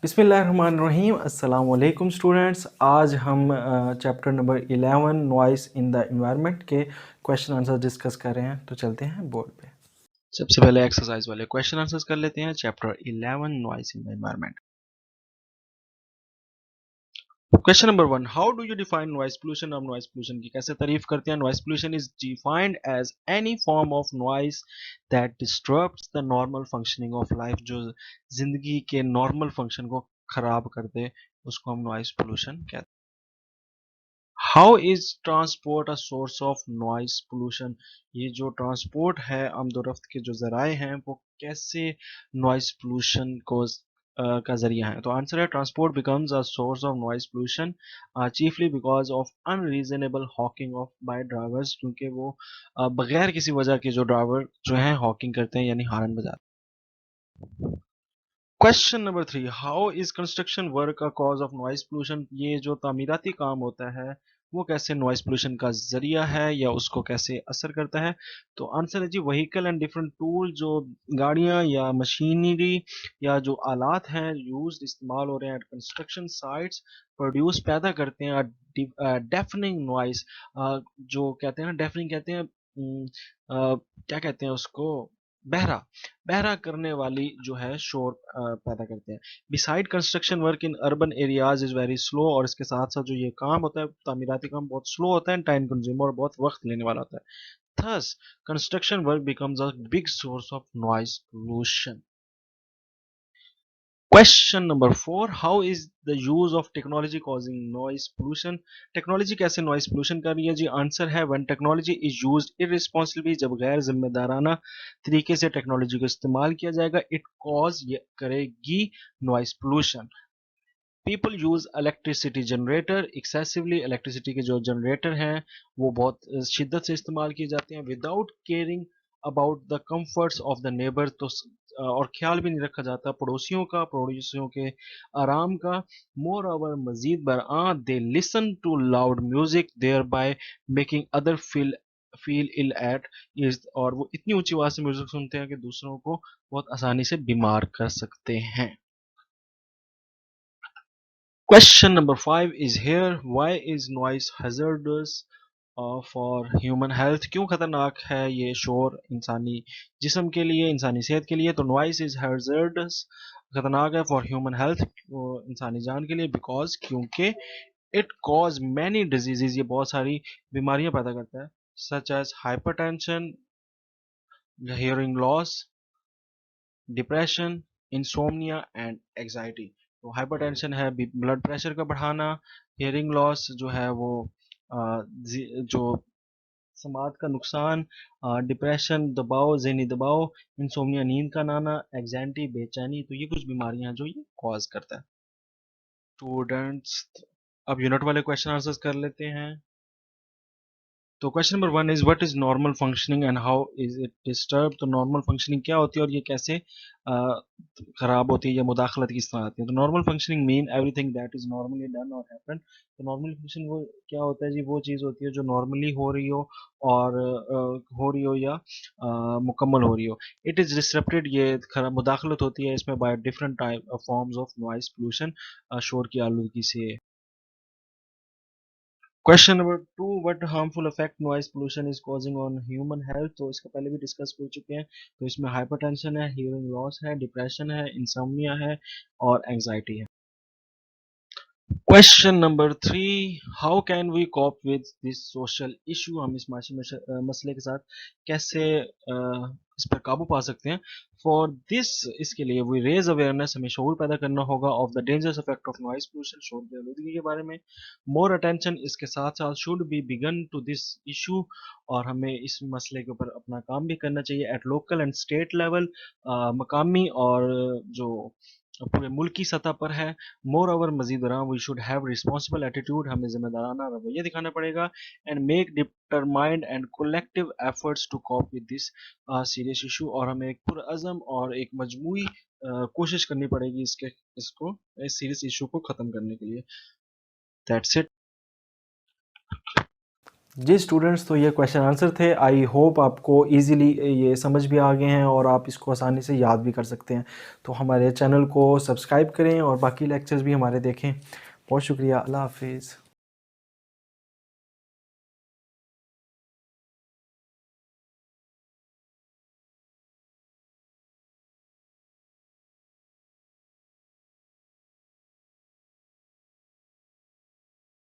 बिस्मिल्लाहिर्रहमानिर्रहीम अस्सलाम वालेकुम स्टूडेंट्स। आज हम chapter number 11 noise in the environment के क्वेश्चन आंसर डिस्कस कर रहे हैं। तो चलते हैं बोर्ड पे। सबसे पहले एक्सरसाइज वाले क्वेश्चन आंसर्स कर लेते हैं। Chapter 11 noise in the environment. Question number 1, how do you define noise pollution? अब नॉइस पोल्यूशन की कैसे तारीफ करते हैं? Noise pollution is defined as any form of noise that disturbs the normal functioning of life. जो जिंदगी के normal function को खराब कर दे उसको हम नॉइस पोल्यूशन कहते हैं। How is transport a source of noise pollution? ये जो ट्रांसपोर्ट है आमदोरफ्त के जो जराए हैं वो कैसे नॉइस पोल्यूशन को का जरिया है? तो आंसर है transport becomes a source of noise pollution chiefly because of unreasonable honking of by drivers, क्योंकि वो बगैर किसी वजह के जो ड्राइवर जो हैं हॉकिंग करते हैं यानी हॉर्न बजाते हैं। Question number 3, how is construction work a cause of noise pollution? ये जो तामीराती काम होता है वो कैसे नॉइस पोल्यूशन का जरिया है या उसको कैसे असर करता है? तो आंसर है जी व्हीकल एंड डिफरेंट टूल, जो गाड़ियां या मशीनरी या जो आलात हैं यूज इस्तेमाल हो रहे हैं कंस्ट्रक्शन साइट्स प्रोड्यूस पैदा करते हैं डेफनिंग नॉइस। जो कहते हैं ना, डेफनिंग कहते हैं क्या कहते हैं उसको, बहरा बहरा करने वाली जो है शोर पैदा करते हैं। Beside construction work in urban areas is very slow, और इसके साथ साथ जो ये काम होता है तामीराती काम बहुत स्लो होता है, टाइम कंज्यूमर और बहुत वक्त लेने वाला होता है। Thus construction work becomes a big source of noise pollution. Question number 4, how is the use of technology causing noise pollution? Technology कैसे नॉइस पोल्यूशन कर रही है? जी आंसर है व्हेन टेक्नोलॉजी इज यूज्ड इररिस्पांसिबली, जब गैर जिम्मेदाराना तरीके से टेक्नोलॉजी को इस्तेमाल किया जाएगा इट कॉज करेगी noise pollution. People use electricity generator excessively, electricity के जो जनरेटर हैं वो बहुत शिद्दत से इस्तेमाल किए जाते हैं without caring about the comforts of the neighbour. तो और ख्याल भी नहीं रखा जाता पड़ोसियों के आराम का। मोर ओवर मजीद बरआं they listen to loud music thereby making other feel ill at ease, और वो इतनी ऊंची आवाज से म्यूजिक सुनते हैं कि दूसरों को बहुत आसानी से बीमार कर सकते हैं। Question number 5 is here. Why is noise hazardous for human health? क्यों खतरनाक है ये शोर इंसानी जिस्म के लिए, इंसानी सेहत के लिए? तो noise is hazardous, खतरनाक है for human health, इंसानी जान के लिए, because क्योंकि it cause many diseases, ये बहुत सारी बीमारियां पैदा करता है, such as hypertension, hearing loss, depression, insomnia and anxiety. तो हाइपरटेंशन है ब्लड प्रेशर का बढ़ाना, हियरिंग लॉस जो है वो जो समात का नुकसान, डिप्रेशन दबाव, ज़हनी दबाव, इंसोमिया नींद का ना आना, एग्जाइटी बेचैनी। तो ये कुछ बीमारियां जो ये कॉज करता है। स्टूडेंट्स अब यूनिट वाले क्वेश्चन आंसर्स कर लेते हैं। तो question number 1 is what is normal functioning and how is it disturb? तो नॉर्मल फंक्शनिंग क्या होती है और ये कैसे खराब होती है या मुदाखलत किस तरह आती है? तो normal functioning mean everything that is normally done और हैपन। तो नॉर्मल फंक्शन वो क्या होता है जी? वो चीज़ होती है जो नॉर्मली हो रही हो और हो रही हो या मुकम्मल हो रही हो। इट इज़ डिसरप्टेड, ये खराब मुदाखलत होती है इसमें by different type forms of noise pollution, शोर की आलूदगी से। Question number 2, what harmful effect noise pollution is causing on human health? तो इसका पहले भी डिस्कस कर चुके हैं। तो इसमें हाइपरटेंशन है, हियरिंग लॉस है, डिप्रेशन है, इंसोम्निया है और एंजाइटी है। Question number 3, how can we cope with this social issue? हम इस माशी मसले के साथ कैसे इस पर काबू पा सकते हैं? फॉर दिस, इसके लिए वी रेज अवेयरनेस, हमें शऊर पैदा करना होगा of the dangerous effect of noise pollution, शोर की आलूदगी के बारे में। मोर अटेंशन, इसके साथ साथ should be begun to this issue, और हमें इस मसले के ऊपर अपना काम भी करना चाहिए at local and state level, मकामी और जो पूरे मुल्क की सतह पर है। मोर ओवर मजीद बरां we should have responsible attitude, हमें जिम्मेदाराना रवैया दिखाना पड़ेगा। And make determined and collective efforts to cope with this serious issue, और हमें एक पुरअज़म और एक मजमूई कोशिश करनी पड़ेगी इसको इस सीरियस इशू को ख़त्म करने के लिए। That's it. जी स्टूडेंट्स, तो ये क्वेश्चन आंसर थे। आई होप आपको इजीली ये समझ भी आ गए हैं और आप इसको आसानी से याद भी कर सकते हैं। तो हमारे चैनल को सब्सक्राइब करें और बाकी लेक्चर्स भी हमारे देखें। बहुत शुक्रिया। अल्लाह हाफिज़।